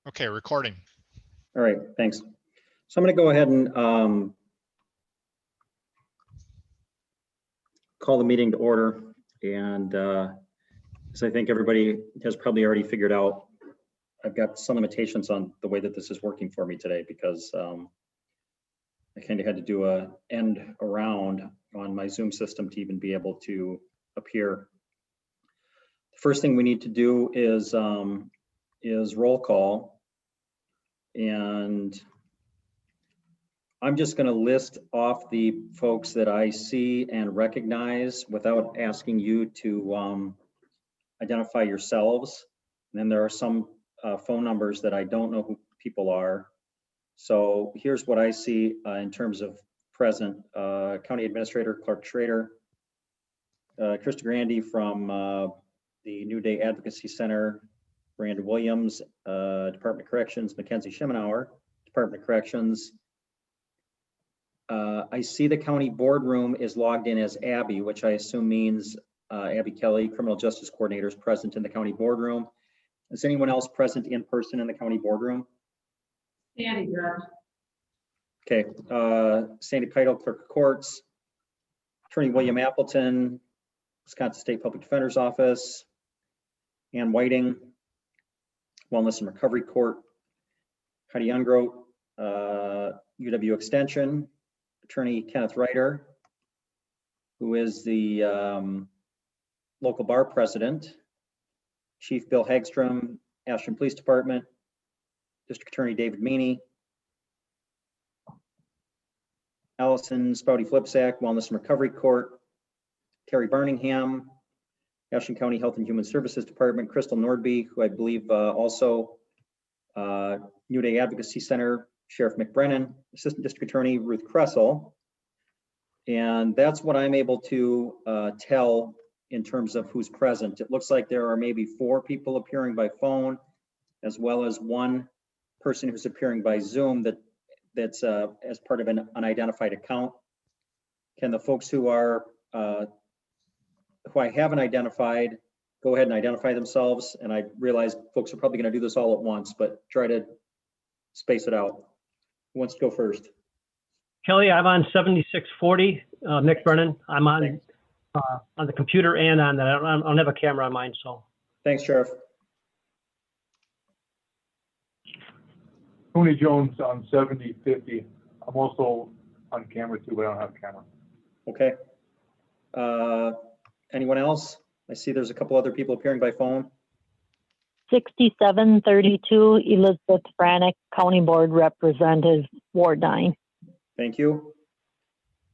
Okay, recording. All right, thanks. So I'm going to go ahead and call the meeting to order. And as I think everybody has probably already figured out, I've got some limitations on the way that this is working for me today because I kind of had to do a end around on my Zoom system to even be able to appear. The first thing we need to do is roll call. And I'm just going to list off the folks that I see and recognize without asking you to identify yourselves. And then there are some phone numbers that I don't know who people are. So here's what I see in terms of present. County Administrator Clark Schrader, Krista Grandy from the New Day Advocacy Center, Brandon Williams, Department of Corrections, Mackenzie Schemenauer, Department of Corrections. I see the county boardroom is logged in as Abby, which I assume means Abby Kelly, Criminal Justice Coordinator, is present in the county boardroom. Is anyone else present in person in the county boardroom? Sandy, George. Okay, Sandy Peitel, Clerk of Courts, Attorney William Appleton, Wisconsin State Public Defender's Office, Ann Whiting, Wellness and Recovery Court, Heidi Ungrote, UW Extension, Attorney Kenneth Reiter, who is the local bar president, Chief Bill Hagstrom, Ashland Police Department, District Attorney David Meany, Allison Spouty Flipsack, Wellness and Recovery Court, Terry Barningham, Ashland County Health and Human Services Department, Crystal Nordby, who I believe also New Day Advocacy Center, Sheriff McBrennan, Assistant District Attorney Ruth Kressel. And that's what I'm able to tell in terms of who's present. It looks like there are maybe 4 people appearing by phone, as well as 1 person who's appearing by Zoom that's as part of an unidentified account. Can the folks who are who I haven't identified go ahead and identify themselves? And I realize folks are probably going to do this all at once, but try to space it out. Who wants to go first? Kelly, I'm on 7640. Mick Brennan, I'm on the computer and on that. I don't have a camera on mine, so. Thanks, Sheriff. Tony Jones on 7050. I'm also on camera too, but I don't have a camera. Okay. Anyone else? I see there's a couple other people appearing by phone. 6732, Elizabeth Franick, County Board Representative, Ward 9. Thank you.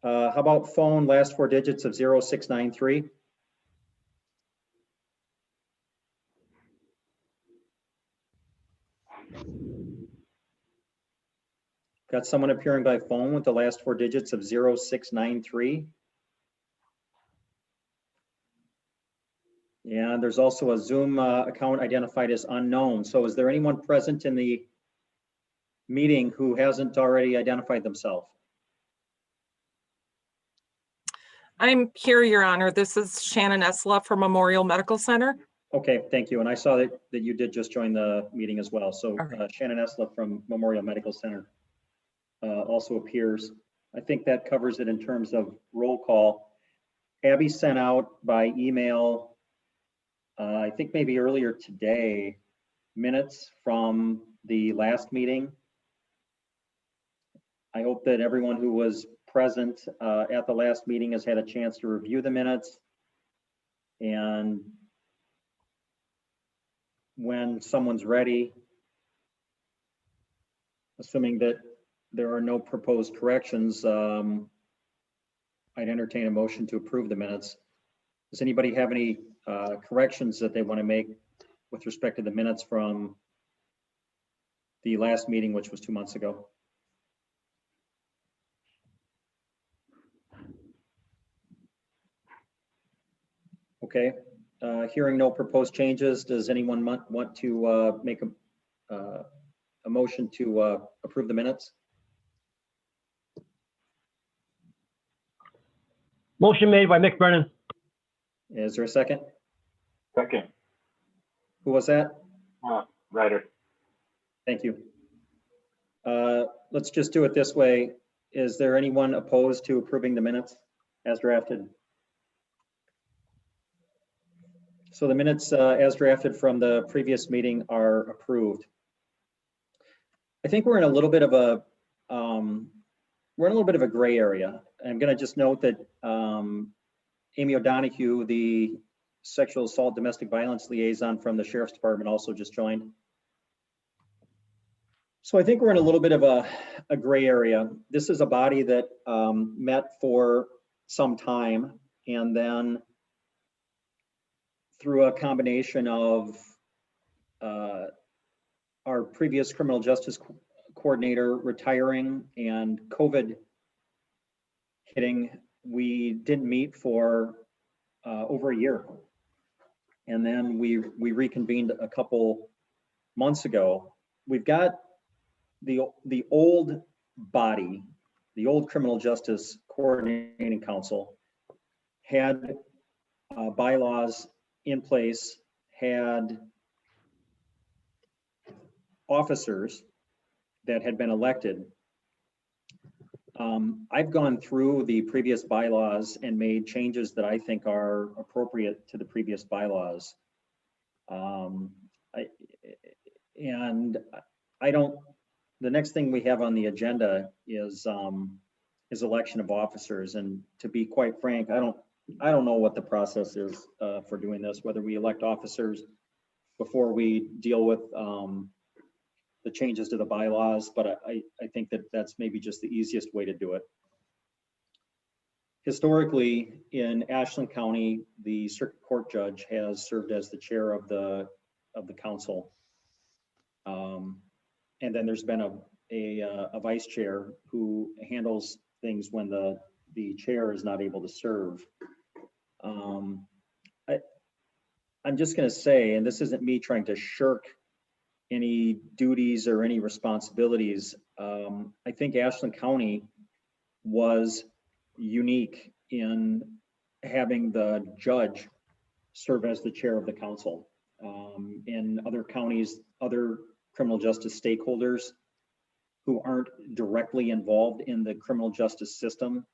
How about phone, last 4 digits of 0693? Got someone appearing by phone with the last 4 digits of 0693. And there's also a Zoom account identified as unknown. So is there anyone present in the meeting who hasn't already identified themselves? I'm here, Your Honor. This is Shannon Esla from Memorial Medical Center. Okay, thank you. And I saw that you did just join the meeting as well. So Shannon Esla from Memorial Medical Center also appears. I think that covers it in terms of roll call. Abby sent out by email, I think maybe earlier today, minutes from the last meeting. I hope that everyone who was present at the last meeting has had a chance to review the minutes. And when someone's ready, assuming that there are no proposed corrections, I'd entertain a motion to approve the minutes. Does anybody have any corrections that they want to make with respect to the minutes from the last meeting, which was 2 months ago? Okay, hearing no proposed changes, does anyone want to make a motion to approve the minutes? Motion made by Mick Brennan. Is there a second? Second. Who was that? Ryder. Thank you. Let's just do it this way. Is there anyone opposed to approving the minutes as drafted? So the minutes as drafted from the previous meeting are approved. I think we're in a little bit of a gray area. I'm going to just note that Amy O'Donoghue, the sexual assault domestic violence liaison from the Sheriff's Department, also just joined. So I think we're in a little bit of a gray area. This is a body that met for some time, and then through a combination of our previous criminal justice coordinator retiring and COVID hitting, we didn't meet for over a year. And then we reconvened a couple months ago. We've got the old body, the old Criminal Justice Coordinating Council had bylaws in place, had officers that had been elected. I've gone through the previous bylaws and made changes that I think are appropriate to the previous bylaws. The next thing we have on the agenda is election of officers. And to be quite frank, I don't know what the process is for doing this, whether we elect officers before we deal with the changes to the bylaws, but I think that that's maybe just the easiest way to do it. Historically, in Ashland County, the circuit court judge has served as the chair of the council. And then there's been a vice chair who handles things when the chair is not able to serve. I'm just going to say, and this isn't me trying to shirk any duties or any responsibilities. I think Ashland County was unique in having the judge serve as the chair of the council. In other counties, other criminal justice stakeholders who aren't directly involved in the criminal justice system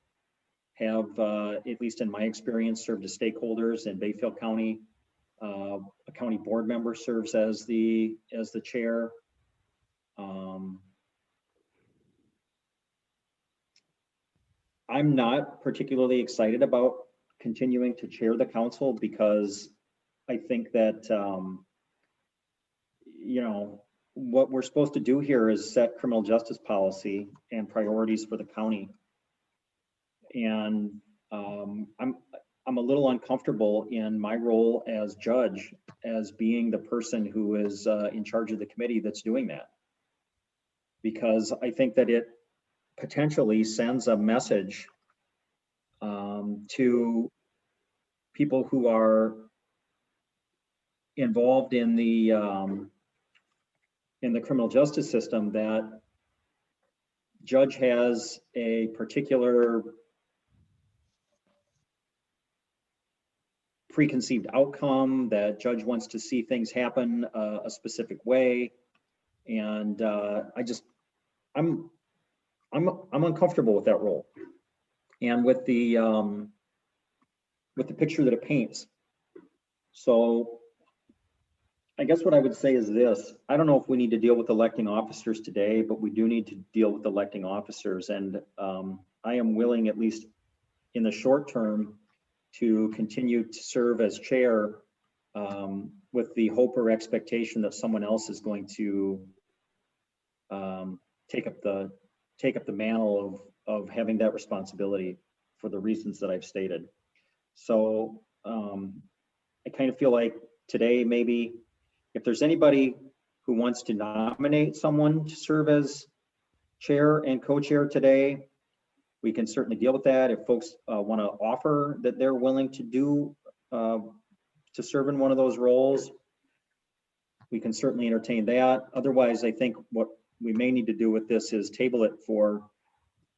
have, at least in my experience, served as stakeholders. In Bayfield County, a county board member serves as the chair. I'm not particularly excited about continuing to chair the council because I think that what we're supposed to do here is set criminal justice policy and priorities for the county. And I'm a little uncomfortable in my role as judge as being the person who is in charge of the committee that's doing that. Because I think that it potentially sends a message to people who are involved in the criminal justice system that judge has a particular preconceived outcome, that judge wants to see things happen a specific way. And I'm uncomfortable with that role and with the picture that it paints. So I guess what I would say is this: I don't know if we need to deal with electing officers today, but we do need to deal with electing officers. And I am willing, at least in the short term, to continue to serve as chair with the hope or expectation that someone else is going to take up the mantle of having that responsibility for the reasons that I've stated. So I kind of feel like today, maybe if there's anybody who wants to nominate someone to serve as chair and co-chair today, we can certainly deal with that. If folks want to offer that they're willing to do to serve in one of those roles, we can certainly entertain that. Otherwise, I think what we may need to do with this is table it for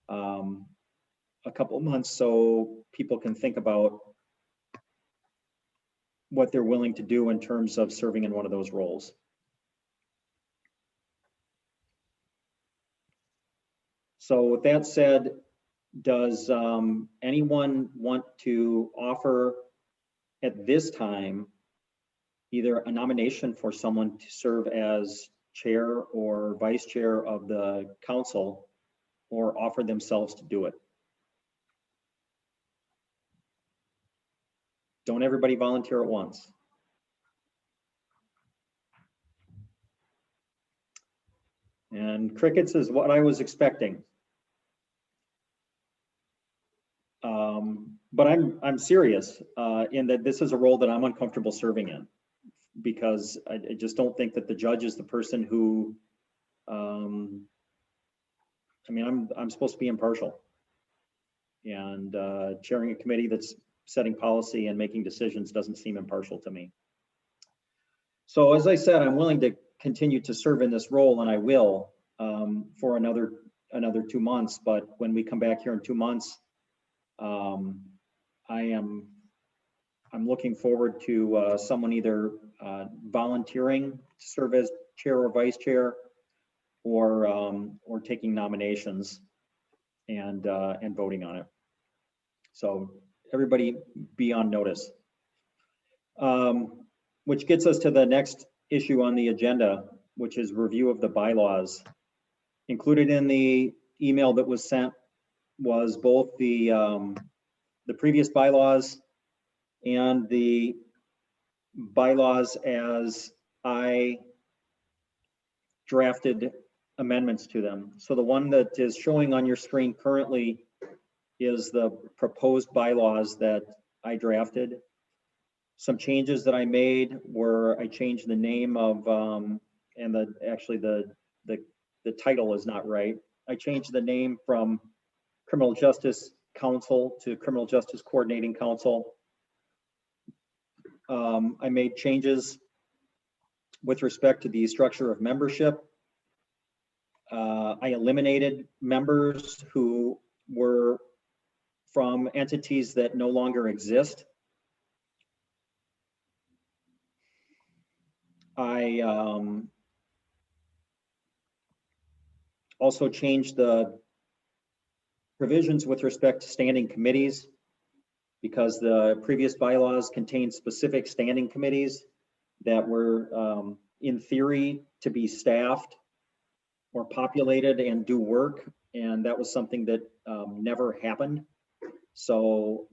a couple of months so people can think about what they're willing to do in terms of serving in one of those roles. So with that said, does anyone want to offer at this time either a nomination for someone to serve as chair or vice chair of the council, or offer themselves to do it? Don't everybody volunteer at once. And crickets is what I was expecting. But I'm serious in that this is a role that I'm uncomfortable serving in, because I just don't think that the judge is the person who, I mean, I'm supposed to be impartial, and chairing a committee that's setting policy and making decisions doesn't seem impartial to me. So as I said, I'm willing to continue to serve in this role, and I will for another 2 months. But when we come back here in 2 months, I'm looking forward to someone either volunteering to serve as chair or vice chair, or taking nominations and voting on it. So everybody be on notice. Which gets us to the next issue on the agenda, which is review of the bylaws. Included in the email that was sent was both the previous bylaws and the bylaws as I drafted amendments to them. So the one that is showing on your screen currently is the proposed bylaws that I drafted. Some changes that I made were I changed the name of, and actually the title is not right. I changed the name from Criminal Justice Council to Criminal Justice Coordinating Council. I made changes with respect to the structure of membership. I eliminated members who were from entities that no longer exist. I also changed the provisions with respect to standing committees, because the previous bylaws contained specific standing committees that were in theory to be staffed or populated and do work, and that was something that never happened. So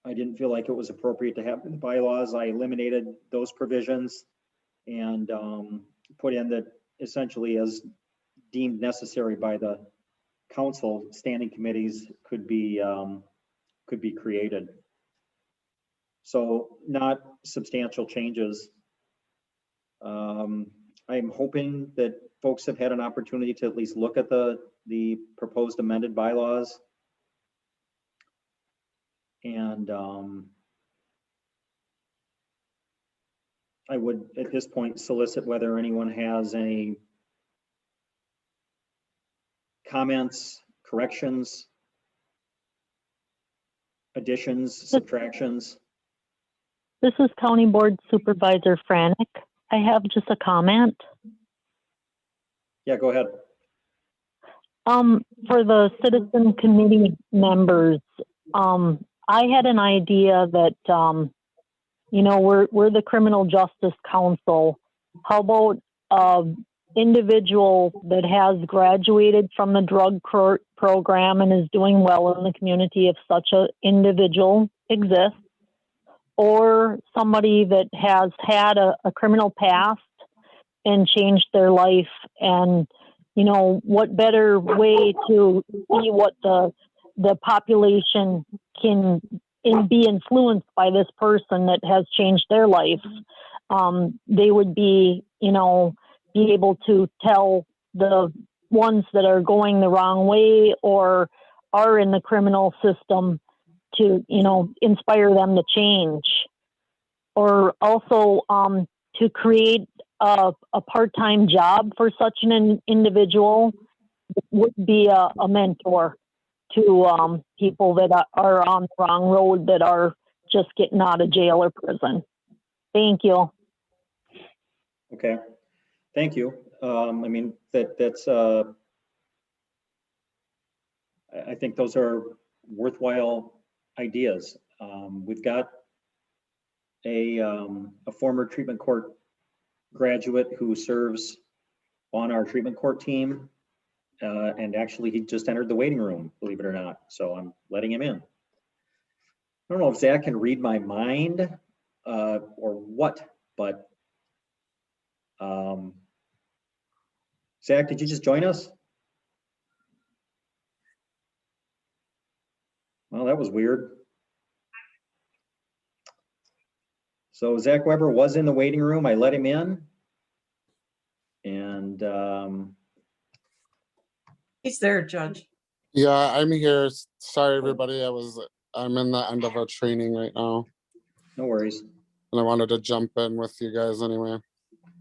I didn't feel like it was appropriate to have in the bylaws. I eliminated those provisions and put in that essentially, as deemed necessary by the council, standing committees could be created. So not substantial changes. I'm hoping that folks have had an opportunity to at least look at the proposed amended bylaws. And I would at this point solicit whether anyone has any comments, corrections, additions, subtractions. This is County Board Supervisor Franek. I have just a comment. Yeah, go ahead. For the citizen committee members, I had an idea that, you know, we're the Criminal Justice Council. How about individual that has graduated from the drug court program and is doing well in the community, if such an individual exists, or somebody that has had a criminal past and changed their life, and you know, what better way to see what the population can be influenced by this person that has changed their life. They would be, you know, be able to tell the ones that are going the wrong way or are in the criminal system to, you know, inspire them to change. Or also to create a part-time job for such an individual would be a mentor to people that are on the wrong road, that are just getting out of jail or prison. Thank you. Okay, thank you. I mean, that's a I think those are worthwhile ideas. We've got a former treatment court graduate who serves on our treatment court team. And actually he just entered the waiting room, believe it or not. So I'm letting him in. I don't know if Zach can read my mind or what, but Zach, did you just join us? Well, that was weird. So Zach Weber was in the waiting room. I let him in. And He's there, Judge. Yeah, I'm here. Sorry, everybody. I'm in the end of a training right now, no worries. and I wanted to jump in with you guys anyway.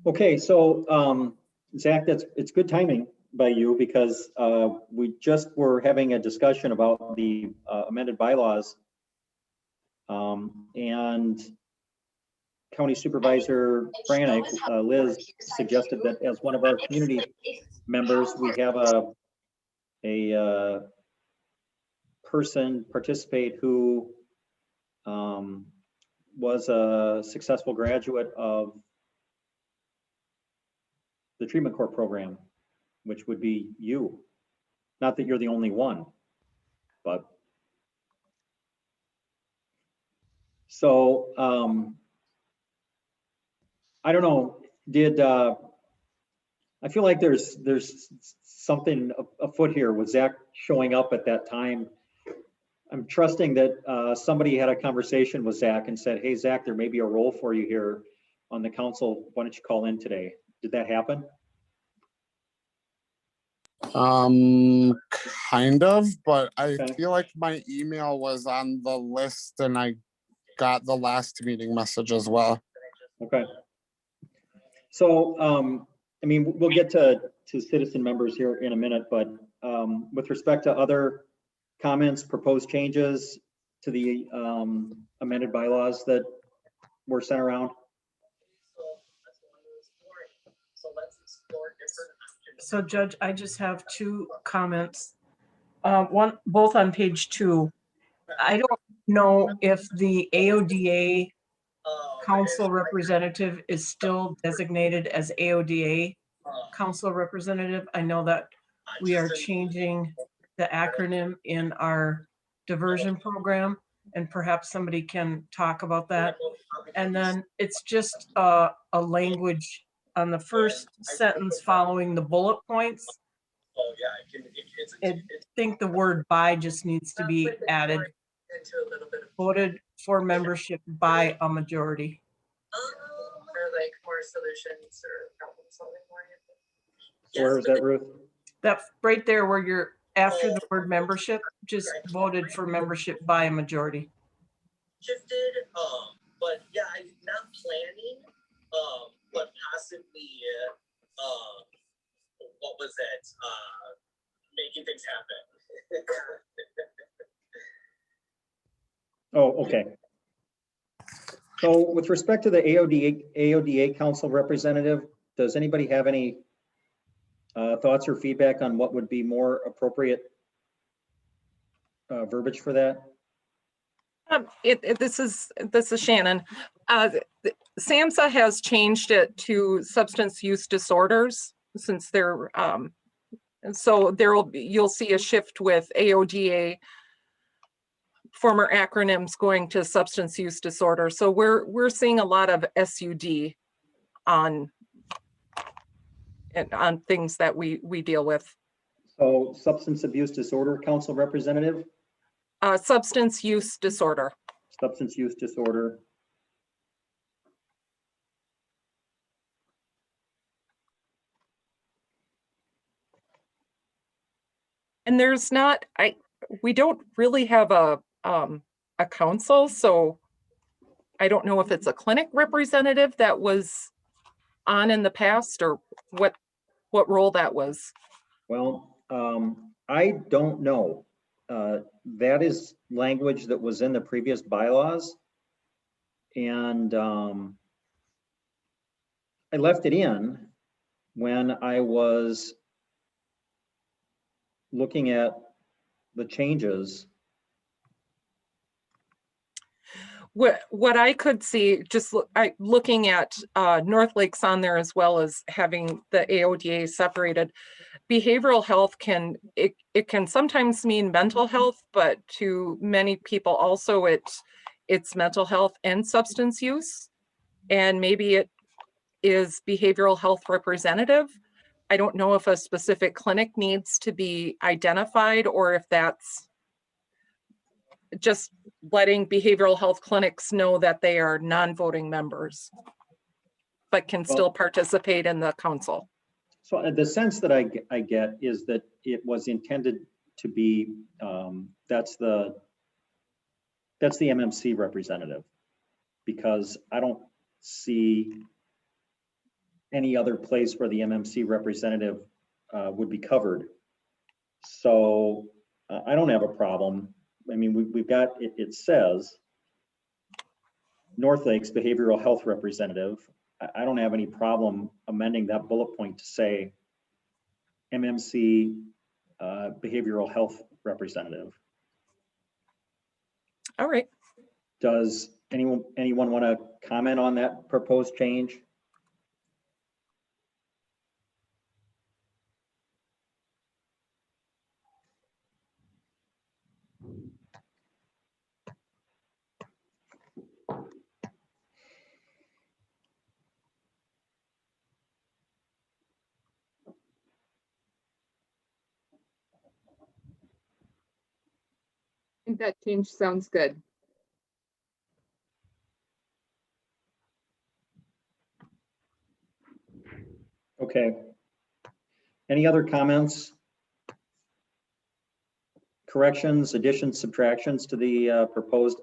Okay, so Zach, it's good timing by you because we just were having a discussion about the amended bylaws. And County Supervisor Franek, Liz, suggested that as one of our community members, we have a person participate who was a successful graduate of the treatment court program, which would be you. Not that you're the only one, but so I don't know. I feel like there's something afoot here with Zach showing up at that time. I'm trusting that somebody had a conversation with Zach and said, "Hey, Zach, there may be a role for you here on the council. Why don't you call in today?" Did that happen? Kind of, but I Okay. feel like my email was on the list and I got the last meeting message as well. Okay. So, I mean, we'll get to citizen members here in a minute, but with respect to other comments, proposed changes to the amended bylaws that were sent around? So Judge, I just have two comments. Both on page 2. I don't know if the AODA council representative is still designated as AODA council representative. I know that we are changing the acronym in our diversion program, and perhaps somebody can talk about that. And then it's just a language on the first sentence following the bullet points. I think the word "by" just needs to be added. Voted for membership by a majority. Or like more solutions or something more. Where is that, Ruth? That right there where you're after the word membership, just voted for membership by a majority. Shifted, but yeah, I'm not planning, but possibly, what was it? Making things happen. Oh, okay. So with respect to the AODA council representative, does anybody have any thoughts or feedback on what would be more appropriate verbiage for that? This is Shannon. SAMHSA has changed it to substance use disorders since they're so you'll see a shift with AODA former acronyms going to substance use disorder. So we're seeing a lot of SUD on things that we deal with. So substance abuse disorder council representative? Substance use disorder. Substance use disorder. And there's not, we don't really have a council, so I don't know if it's a clinic representative that was on in the past or what role that was. Well, I don't know. That is language that was in the previous bylaws. And I left it in when I was looking at the changes. What I could see, just looking at North Lake's on there as well as having the AODA separated, behavioral health it can sometimes mean mental health, but to many people also it's mental health and substance use. And maybe it is behavioral health representative. I don't know if a specific clinic needs to be identified or if that's just letting behavioral health clinics know that they are non-voting members, but can still participate in the council. So the sense that I get is that it was intended to be, that's the MMC representative, because I don't see any other place where the MMC representative would be covered. So I don't have a problem. I mean, we've got, it says North Lake's behavioral health representative. I don't have any problem amending that bullet point to say MMC behavioral health representative. All right. Does anyone want to comment on that proposed change? I think that change sounds good. Okay. Any other comments? Corrections, additions, subtractions to the proposed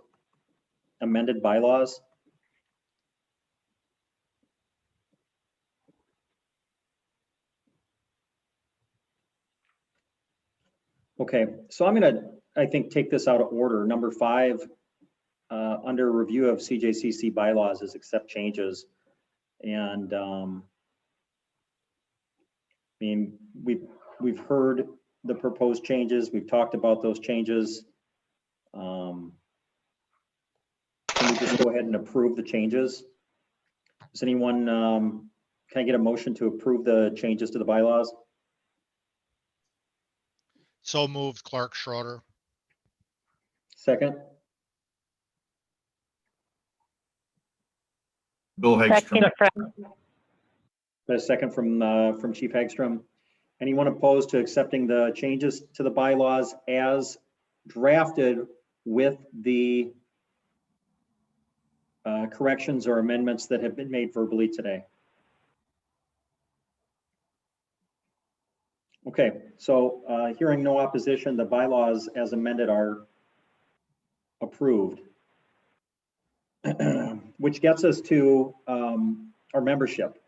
amended bylaws? Okay, so I'm gonna, I think, take this out of order. Number 5, under review of CJCC bylaws is accept changes. And I mean, we've heard the proposed changes. We've talked about those changes. Can we just go ahead and approve the changes? Does anyone, can I get a motion to approve the changes to the bylaws? So moved, Clark Schroeder. Second, Bill Hagstrom. Second, Fran. got a second from Chief Hagstrom. Anyone opposed to accepting the changes to the bylaws as drafted with the corrections or amendments that have been made verbally today? Okay, so hearing no opposition, the bylaws as amended are approved. Which gets us to our membership.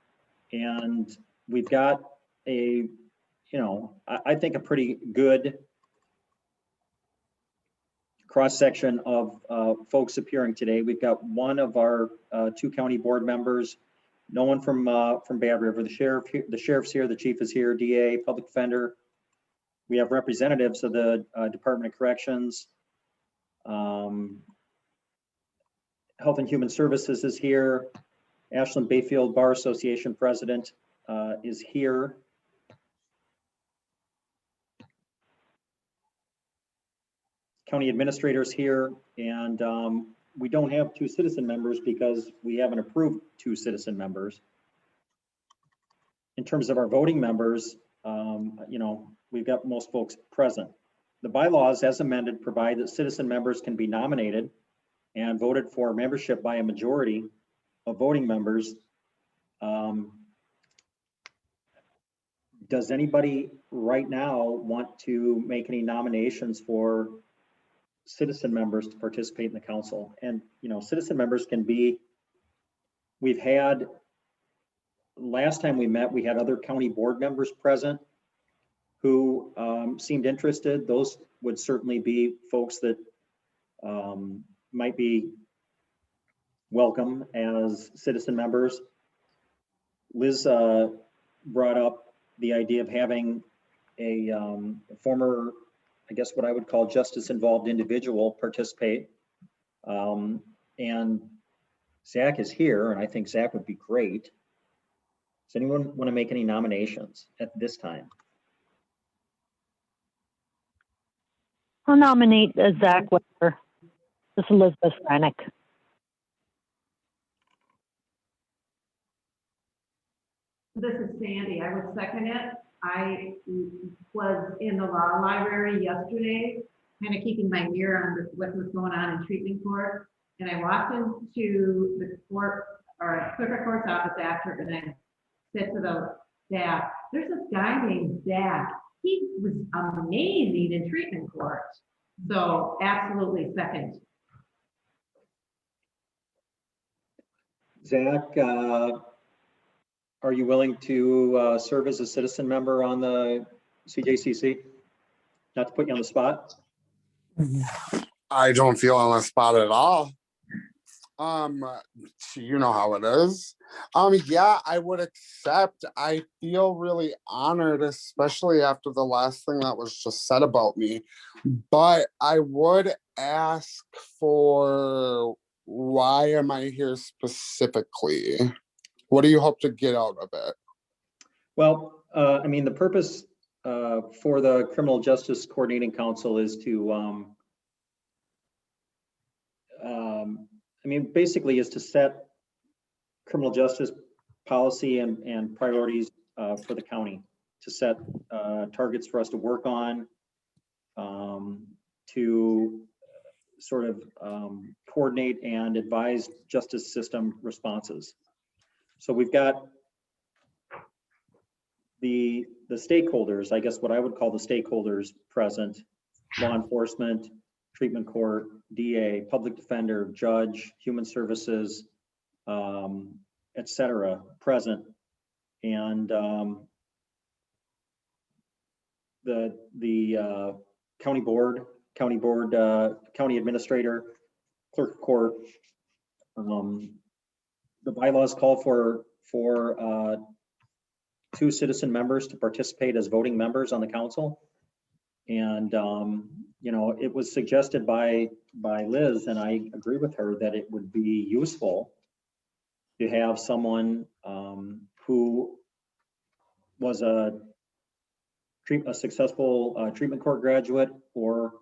And we've got a, I think a pretty good cross-section of folks appearing today. We've got one of our 2 county board members, no one from Bad River. The sheriff's here, the chief is here, DA, public defender. We have representatives of the Department of Corrections. Health and Human Services is here. Ashland Bayfield Bar Association president is here. County administrators here, and we don't have 2 citizen members because we haven't approved 2 citizen members. In terms of our voting members, we've got most folks present. The bylaws as amended provide that citizen members can be nominated and voted for membership by a majority of voting members. Does anybody right now want to make any nominations for citizen members to participate in the council? And, citizen members can be, we've had, last time we met, we had other county board members present who seemed interested. Those would certainly be folks that might be welcome as citizen members. Liz brought up the idea of having a former I guess what I would call justice-involved individual participate. And Zach is here, and I think Zach would be great. Does anyone want to make any nominations at this time? I'll nominate Zach Weber. This is Elizabeth Granick. This is Sandy. I would second it. I was in the law library yesterday, kind of keeping my ear on what was going on in treatment court. And I walked into the court or clerk of court's office after, and I said to the staff, there's this guy named Zach. He was amazing in treatment court. So absolutely second. Zach, are you willing to serve as a citizen member on the CJCC? Not to put you on the spot. I don't feel on the spot at all. You know how it is. Yeah, I would accept. I feel really honored, especially after the last thing that was just said about me. But I would ask for, why am I here specifically? What do you hope to get out of it? Well, I mean, the purpose for the Criminal Justice Coordinating Council is to, I mean, basically is to set criminal justice policy and priorities for the county, to set targets for us to work on, to sort of coordinate and advise justice system responses. So we've got the stakeholders, I guess what I would call the stakeholders present: law enforcement, treatment court, DA, public defender, judge, human services, et cetera, present. And the county board, county administrator, clerk of court. The bylaws call for 2 citizen members to participate as voting members on the council. And, you know, it was suggested by Liz, and I agree with her, that it would be useful to have someone who was a successful treatment court graduate, or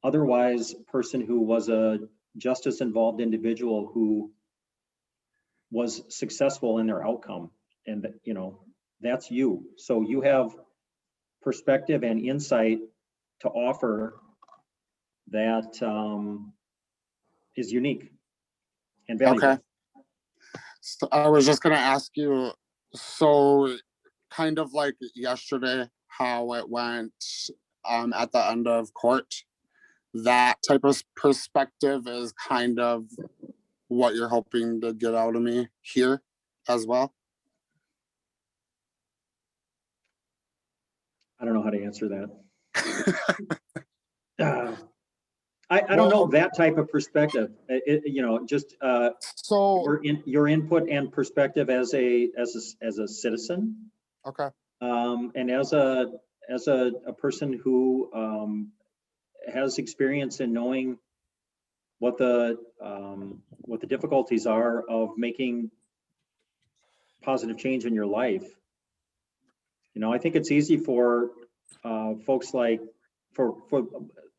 otherwise person who was a justice involved individual who was successful in their outcome. And, you know, that's you. So you have perspective and insight to offer that is unique and valuable. Okay. So I was just going to ask you, so kind of like yesterday, how it went at the end of court, that type of perspective is kind of what you're hoping to get out of me here as well? I don't know how to answer that. I don't know that type of perspective. You know, just so your input and perspective as a citizen. Okay. And as a person who has experience in knowing what the difficulties are of making positive change in your life. You know, I think it's easy for folks like, for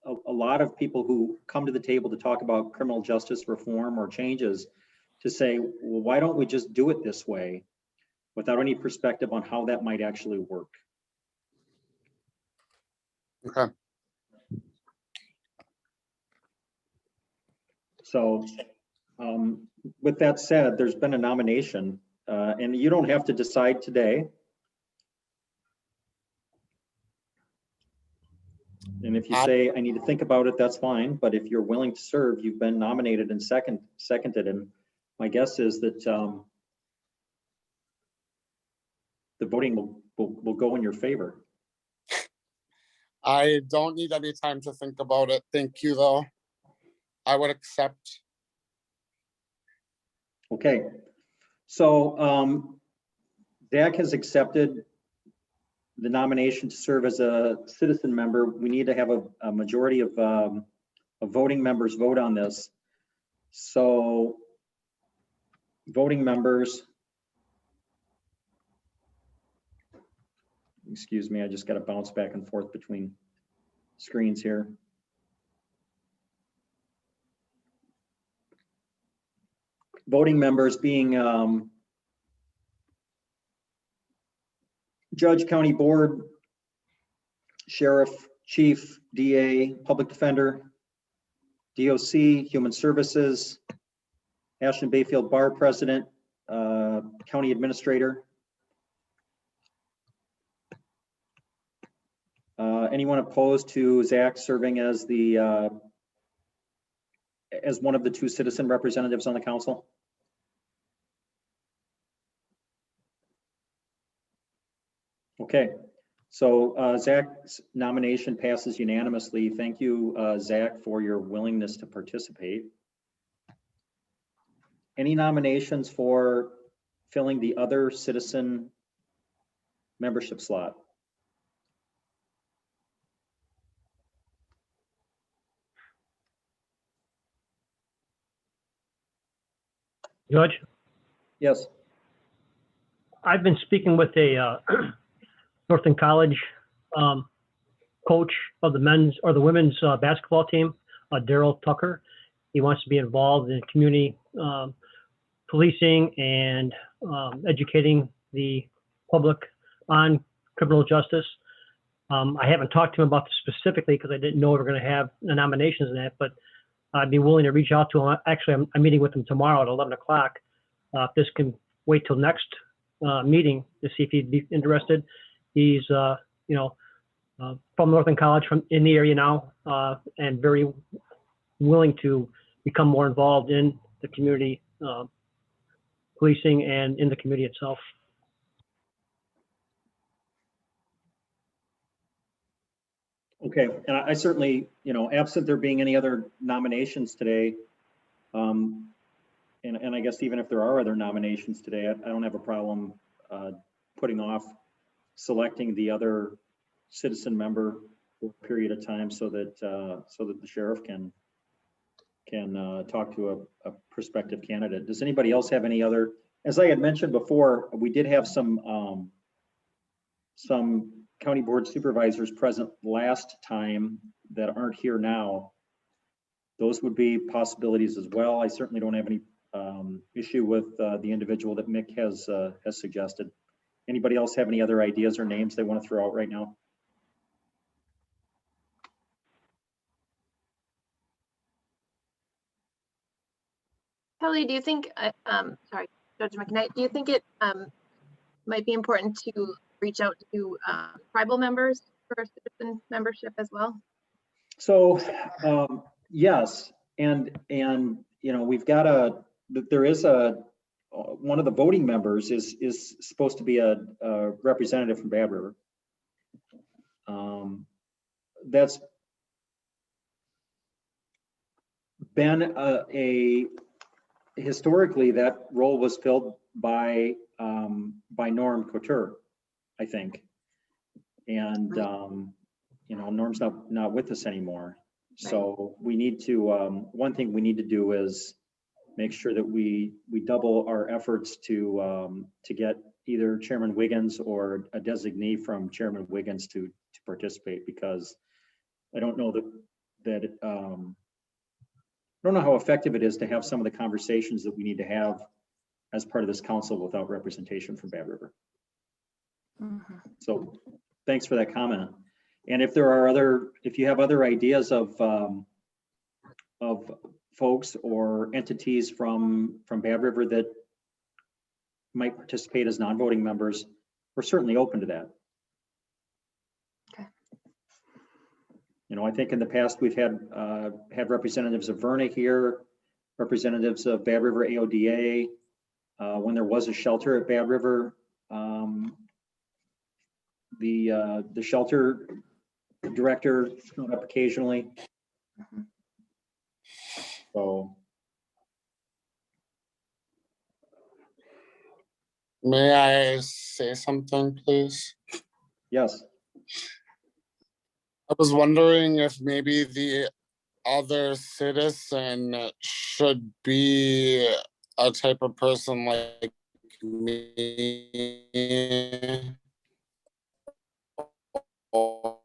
a lot of people who come to the table to talk about criminal justice reform or changes, to say, well, why don't we just do it this way, without any perspective on how that might actually work. Okay. So with that said, there's been a nomination, and you don't have to decide today. And if you say, I need to think about it, that's fine. But if you're willing to serve, you've been nominated and seconded. And my guess is that the voting will go in your favor. I don't need any time to think about it. Thank you, though. I would accept. Okay. So Zach has accepted the nomination to serve as a citizen member, we need to have a majority of voting members vote on this. So voting members, excuse me, I just got to bounce back and forth between screens here. Voting members being judge, county board, sheriff, chief, DA, public defender, DOC, human services, Ashland Bayfield Bar president, county administrator. Anyone opposed to Zach serving as the as one of the 2 citizen representatives on the council? Okay, so Zach's nomination passes unanimously. Thank you, Zach, for your willingness to participate. Any nominations for filling the other citizen membership slot? Judge, Yes. I've been speaking with a Northern College coach of the men's or the women's basketball team, Daryl Tucker. He wants to be involved in community policing and educating the public on criminal justice. I haven't talked to him about this specifically because I didn't know we were going to have the nominations in that, but I'd be willing to reach out to him. Actually, I'm meeting with him tomorrow at 11 o'clock. If this can wait till next meeting to see if he'd be interested. He's, you know, from Northern College, from in the area now, and very willing to become more involved in the community policing and in the community itself. Okay, and I certainly, you know, absent there being any other nominations today, and I guess even if there are other nominations today, I don't have a problem putting off selecting the other citizen member for a period of time so that the sheriff can talk to a prospective candidate. Does anybody else have any other? As I had mentioned before, we did have some county board supervisors present last time that aren't here now. Those would be possibilities as well. I certainly don't have any issue with the individual that Mick has suggested. Anybody else have any other ideas or names they want to throw out right now? Kelly, do you think, sorry, Judge McKnight, do you think it might be important to reach out to tribal members for citizen membership as well? So yes, and you know, we've got there is one of the voting members is supposed to be a representative from Bad River. That's been historically that role was filled by Norm Couture, I think, and you know, Norm's not with us anymore. So we need to one thing we need to do is make sure that we double our efforts to get either Chairman Wiggins or a designee from Chairman Wiggins to participate, because I don't know that I don't know how effective it is to have some of the conversations that we need to have as part of this council without representation from Bad River. Mm-hmm. So thanks for that comment. And if there are if you have other ideas of folks or entities from Bad River that might participate as non-voting members, we're certainly open to that. Okay. You know, I think in the past we've had representatives of Verna here, representatives of Bad River AODA. When there was a shelter at Bad River, the shelter director showed up occasionally. Mm-hmm. So, may I say something, please? Yes. I was wondering if maybe the other citizen should be a type of person like me. Or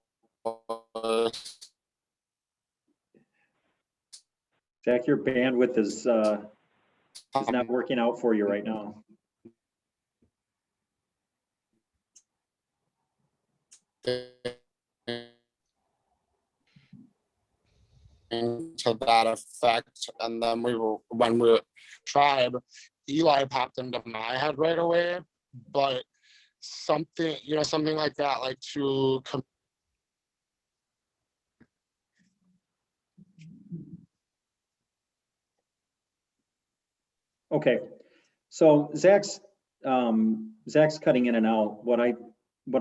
Jack, your bandwidth is not working out for you right now. to that effect, and then when we were tribe, Eli popped into my head right away, but something, something like that, like to Okay, so Zach's cutting in and out. What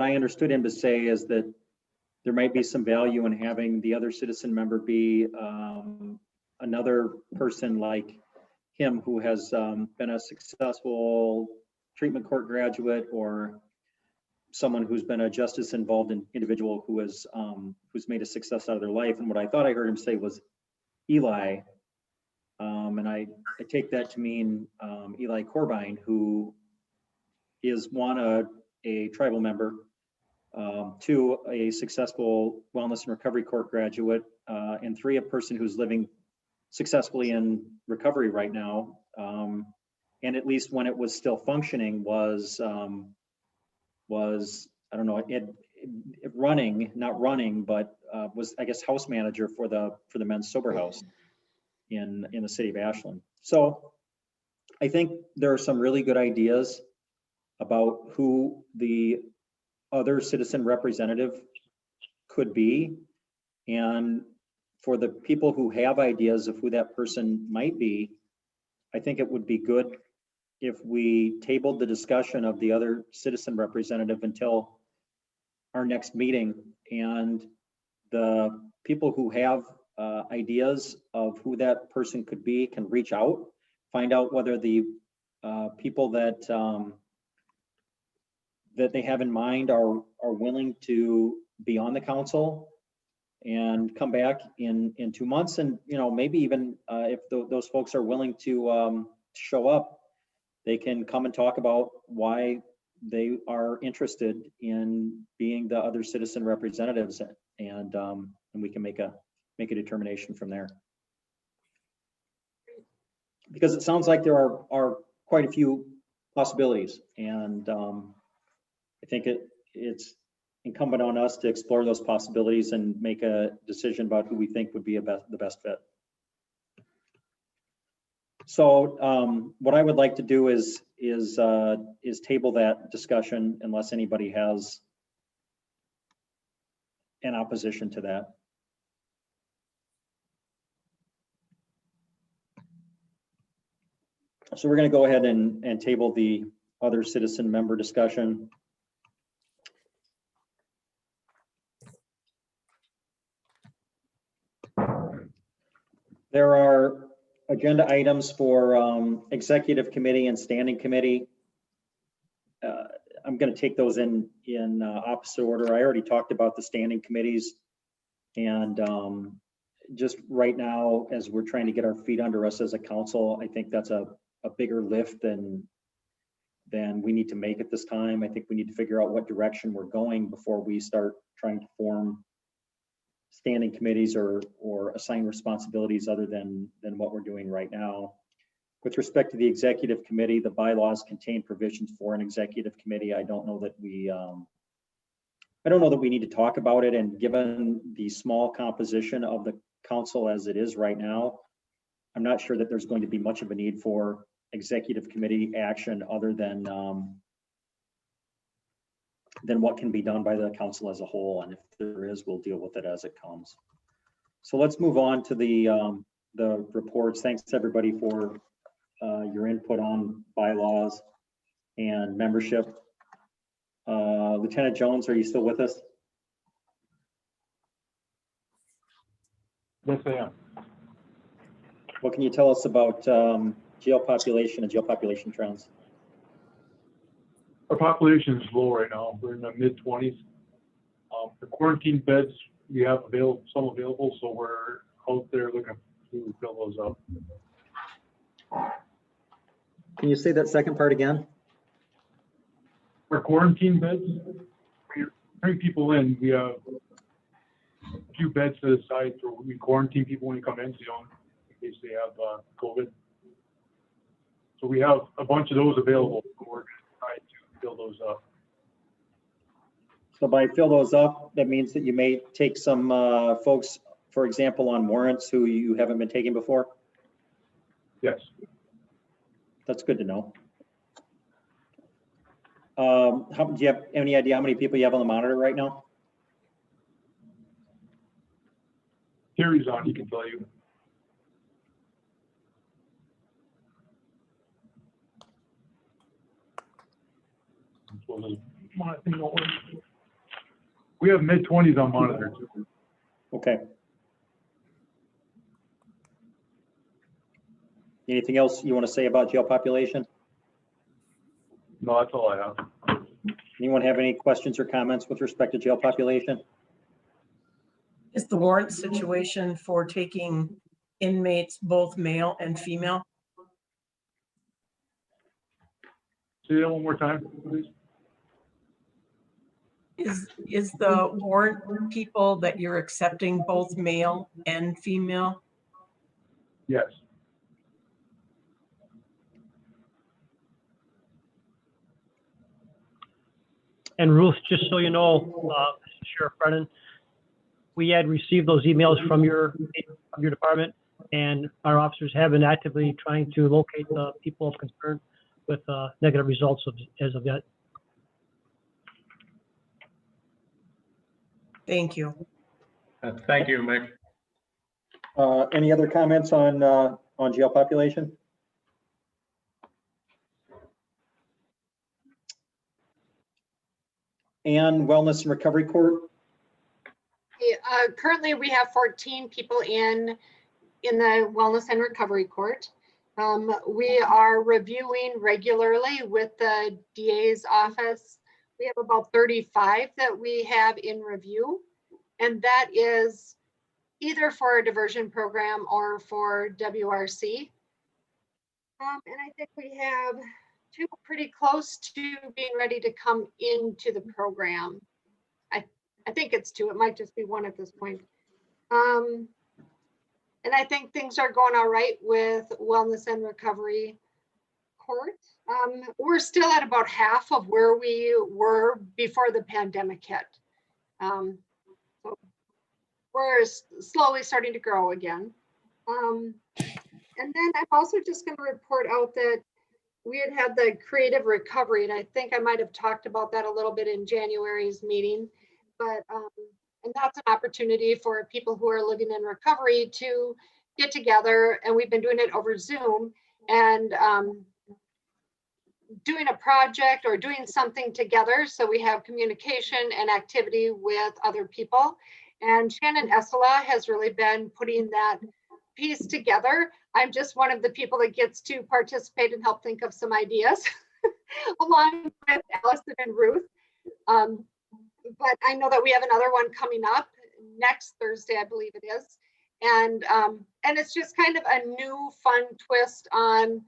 I understood him to say is that there might be some value in having the other citizen member be another person like him who has been a successful treatment court graduate, or someone who's been a justice involved individual who has who's made a success out of their life. And what I thought I heard him say was Eli. And I take that to mean Eli Corbine, who is one, a tribal member, two, a successful wellness and recovery court graduate, and three, a person who's living successfully in recovery right now. And at least when it was still functioning was I don't know, running, not running, but was, I guess, house manager for the men's sober house in the city of Ashland. So I think there are some really good ideas about who the other citizen representative could be. And for the people who have ideas of who that person might be, I think it would be good if we tabled the discussion of the other citizen representative until our next meeting, and the people who have ideas of who that person could be can reach out, find out whether the people that that they have in mind are willing to be on the council, and come back in 2 months, and maybe even if those folks are willing to show up, they can come and talk about why they are interested in being the other citizen representatives, and we can make a determination from there. Because it sounds like there are quite a few possibilities, and I think it's incumbent on us to explore those possibilities and make a decision about who we think would be the best fit. So what I would like to do is table that discussion unless anybody has an opposition to that. So we're going to go ahead and table the other citizen member discussion. There are agenda items for executive committee and standing committee. I'm going to take those in opposite order. I already talked about the standing committees, and just right now, as we're trying to get our feet under us as a council, I think that's a bigger lift than we need to make at this time. I think we need to figure out what direction we're going before we start trying to form standing committees or assign responsibilities other than what we're doing right now. With respect to the executive committee, the bylaws contain provisions for an executive committee. I don't know that we need to talk about it, and given the small composition of the council as it is right now, I'm not sure that there's going to be much of a need for executive committee action other than what can be done by the council as a whole. And if there is, we'll deal with it as it comes. So let's move on to the reports. Thanks to everybody for your input on bylaws and membership. Lieutenant Jones, are you still with us? Yes, I am. What can you tell us about jail population and jail population trends? Our population is low right now. We're in the mid-20s. The quarantine beds, we have some available, so we're out there looking to fill those up. Can you say that second part again? For quarantine beds, we bring people in. We have a few beds to the side for we quarantine people when you come in, so you don't, in case they have COVID. So we have a bunch of those available. So we're going to try to fill those up. So by fill those up, that means that you may take some folks, for example, on warrants who you haven't been taking before? Yes. That's good to know. Do you have any idea how many people you have on the monitor right now? Terry's on, he can tell you. We have mid-20s on monitor too. Okay. Anything else you want to say about jail population? No, that's all I have. Anyone have any questions or comments with respect to jail population? Is the warrant situation for taking inmates, both male and female? Say that one more time, please. Is the warrant people that you're accepting both male and female? Yes. And Ruth, just so you know, Sheriff Brennan, we had received those emails from your department, and our officers have been actively trying to locate the people of concern with negative results as of yet. Thank you. Thank you, Mick. Any other comments on jail population? And Wellness and Recovery Court? Currently, we have 14 people in the Wellness and Recovery Court. We are reviewing regularly with the DA's office. We have about 35 that we have in review, and that is either for a diversion program or for WRC. And I think we have two pretty close to being ready to come into the program. I think it's two, it might just be one at this point. And I think things are going all right with Wellness and Recovery Court. We're still at about half of where we were before the pandemic hit. So we're slowly starting to grow again. And then I'm also just going to report out that we had the creative recovery, and I think I might have talked about that a little bit in January's meeting, but and that's an opportunity for people who are living in recovery to get together, and we've been doing it over Zoom and doing a project or doing something together, so we have communication and activity with other people. And Shannon Essela has really been putting that piece together. I'm just one of the people that gets to participate and help think of some ideas along with Allison and Ruth. But I know that we have another one coming up next Thursday, I believe it is. And it's just kind of a new fun twist on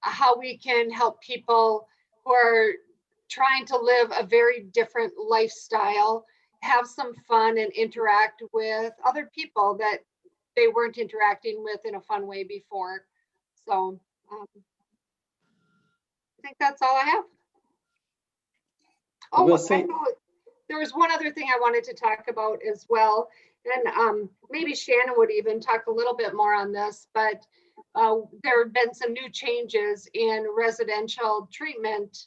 how we can help people who are trying to live a very different lifestyle, have some fun and interact with other people that they weren't interacting with in a fun way before. So I think that's all I have. Oh, I know there was one other thing I wanted to talk about as well. And maybe Shannon would even talk a little bit more on this, but there have been some new changes in residential treatment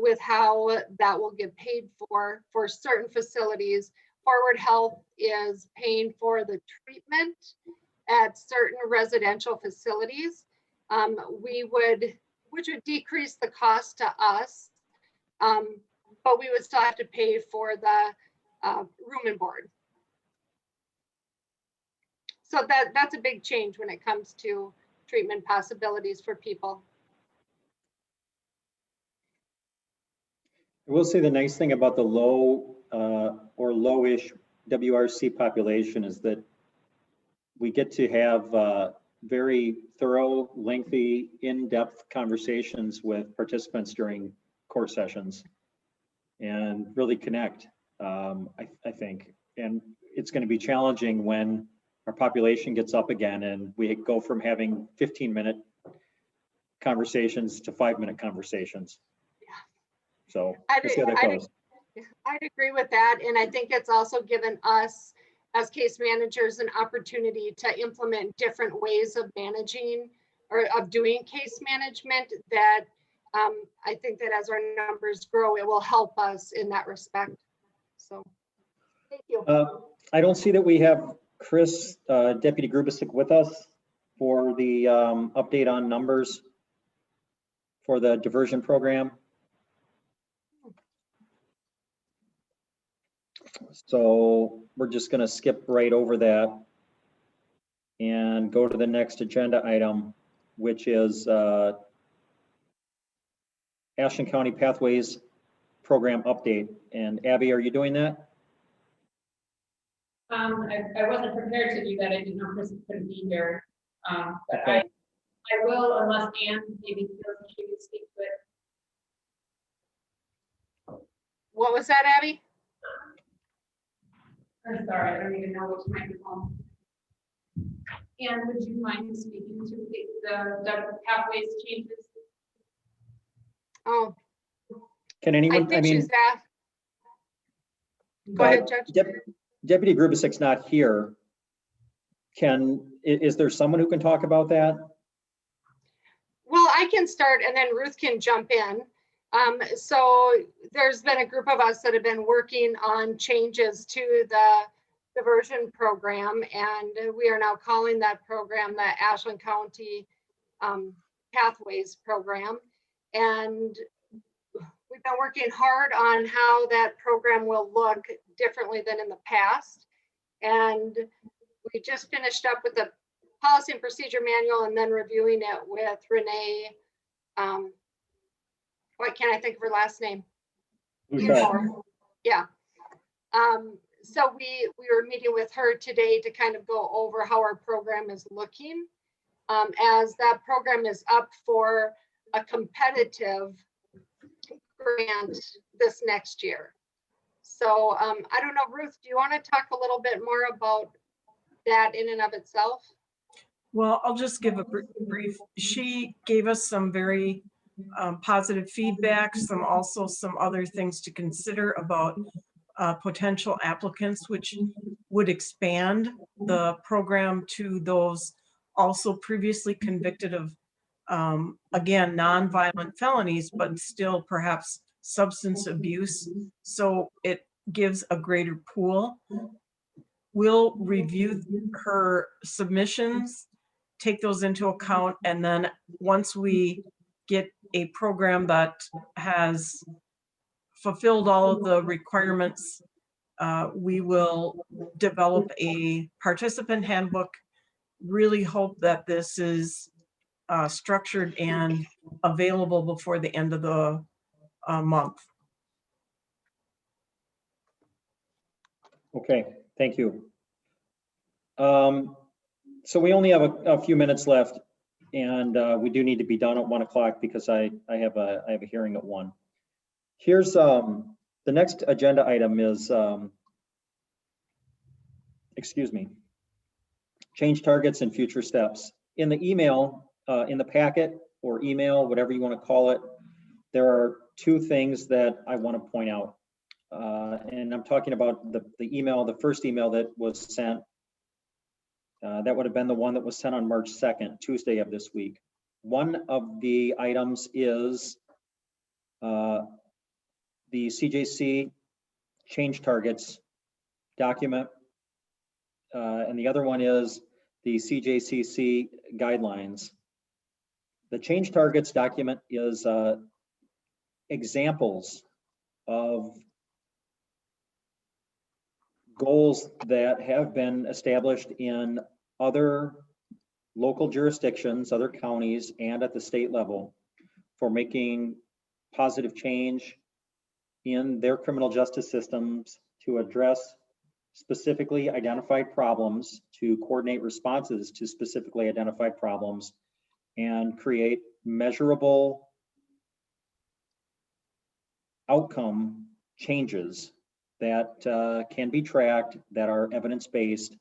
with how that will get paid for certain facilities. Forward Health is paying for the treatment at certain residential facilities, which would decrease the cost to us, but we would still have to pay for the room and board. So that's a big change when it comes to treatment possibilities for people. I will say the nice thing about the low or lowish WRC population is that we get to have very thorough, lengthy, in-depth conversations with participants during core sessions and really connect, I think. And it's going to be challenging when our population gets up again and we go from having 15-minute conversations to 5-minute conversations. So we'll see how that goes. I'd agree with that. And I think it's also given us as case managers an opportunity to implement different ways of managing or of doing case management that I think that as our numbers grow, it will help us in that respect. So thank you. I don't see that we have Chris, Deputy Grubasic, with us for the update on numbers for the diversion program. So we're just going to skip right over that and go to the next agenda item, which is Ashland County Pathways Program update. And Abby, are you doing that? I wasn't prepared to do that. I didn't know Chris couldn't be here. But Okay. I will, unless Anne maybe feels she can speak to it. What was that, Abby? I'm sorry, I don't even know which microphone. Anne, would you mind speaking to the pathways changes? Oh, Can anyone, I mean, go ahead, Judge. Deputy Grubasic's not here. Is there someone who can talk about that? Well, I can start and then Ruth can jump in. So there's been a group of us that have been working on changes to the diversion program, and we are now calling that program the Ashland County Pathways Program. And we've been working hard on how that program will look differently than in the past. And we just finished up with the policy and procedure manual and then reviewing it with Renee. Why can't I think of her last name? Yeah. So we were meeting with her today to kind of go over how our program is looking, as that program is up for a competitive grant this next year. So I don't know, Ruth, do you want to talk a little bit more about that in and of itself? Well, I'll just give a brief. She gave us some very positive feedback, also some other things to consider about potential applicants, which would expand the program to those also previously convicted of, again, non-violent felonies, but still perhaps substance abuse. So it gives a greater pool. We'll review her submissions, take those into account, and then once we get a program that has fulfilled all of the requirements, we will develop a participant handbook. Really hope that this is structured and available before the end of the month. Okay, thank you. So we only have a few minutes left, and we do need to be done at 1 o'clock because I have a hearing at 1. Here's the next agenda item is excuse me, change targets and future steps. In the email, in the packet or email, whatever you want to call it, there are 2 things that I want to point out. And I'm talking about the email, the first email that was sent. That would have been the one that was sent on March 2nd, Tuesday of this week. One of the items is the Cjcc change targets document. And the other one is the Cjcc guidelines. The change targets document is examples of goals that have been established in other local jurisdictions, other counties, and at the state level for making positive change in their criminal justice systems to address specifically identified problems, to coordinate responses to specifically identified problems, and create measurable outcome changes that can be tracked, that are evidence-based.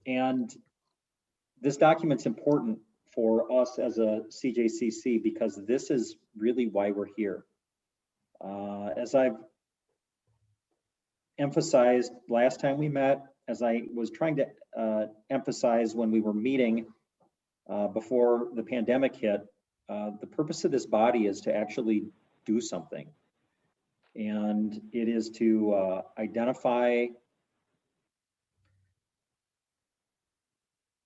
And this document's important for us as a CJCC because this is really why we're here. As I've emphasized last time we met, as I was trying to emphasize when we were meeting before the pandemic hit, the purpose of this body is to actually do something. And it is to identify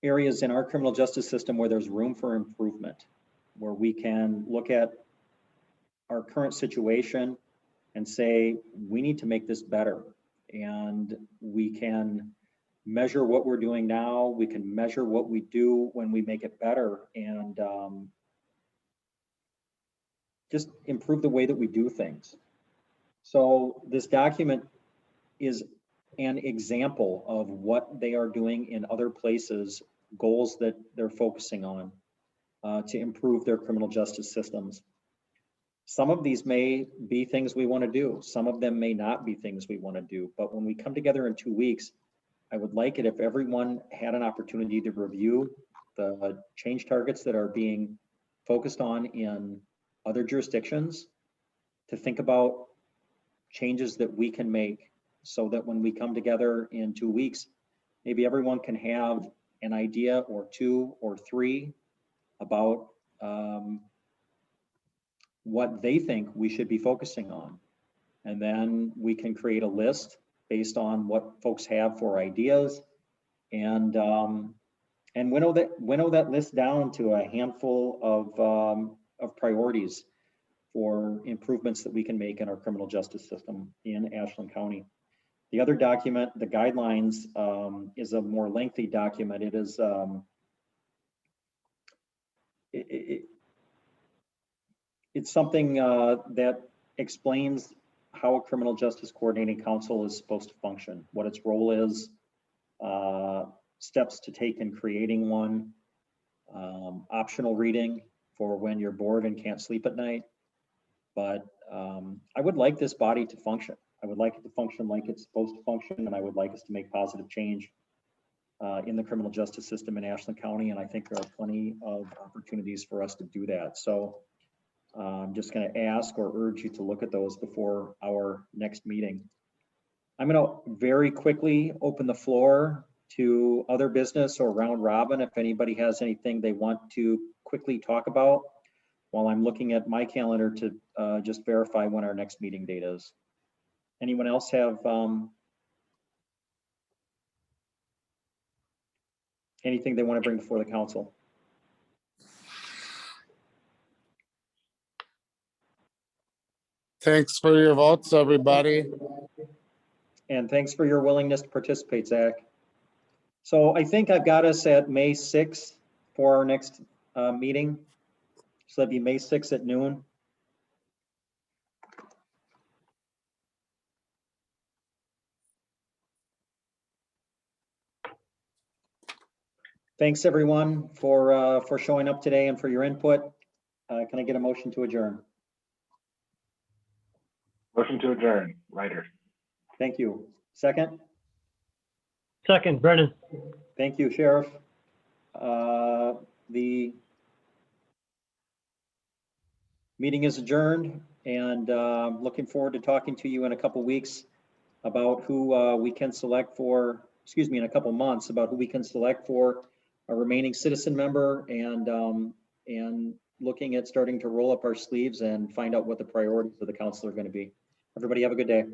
areas in our criminal justice system where there's room for improvement, where we can look at our current situation and say, we need to make this better. And we can measure what we're doing now. We can measure what we do when we make it better, and just improve the way that we do things. So this document is an example of what they are doing in other places, goals that they're focusing on to improve their criminal justice systems. Some of these may be things we want to do. Some of them may not be things we want to do. But when we come together in 2 weeks, I would like it if everyone had an opportunity to review the change targets that are being focused on in other jurisdictions, to think about changes that we can make so that when we come together in 2 weeks, maybe everyone can have an idea or 2 or 3 about what they think we should be focusing on. And then we can create a list based on what folks have for ideas, and winnow that list down to a handful of priorities for improvements that we can make in our criminal justice system in Ashland County. The other document, the guidelines, is a more lengthy document. It is it's something that explains how a criminal justice coordinating council is supposed to function, what its role is, steps to take in creating one, optional reading for when you're bored and can't sleep at night. But I would like this body to function. I would like it to function like it's supposed to function, and I would like us to make positive change in the criminal justice system in Ashland County, and I think there are plenty of opportunities for us to do that. So I'm just going to ask or urge you to look at those before our next meeting. I'm going to very quickly open the floor to other business or round robin if anybody has anything they want to quickly talk about, while I'm looking at my calendar to just verify when our next meeting date is. Anyone else have anything they want to bring before the council? Thanks for your votes, everybody. And thanks for your willingness to participate, Zach. So I think I've got us at May 6th for our next meeting. So that'd be May 6th at noon. Thanks everyone for showing up today and for your input. Can I get a motion to adjourn? Motion to adjourn, Ryder. Thank you. Second? Second, Brennan. Thank you, Sheriff. The meeting is adjourned, and looking forward to talking to you in a couple weeks about who we can select for, excuse me, in a couple months, about who we can select for a remaining citizen member, and looking at starting to roll up our sleeves and find out what the priorities of the council are going to be. Everybody have a good day.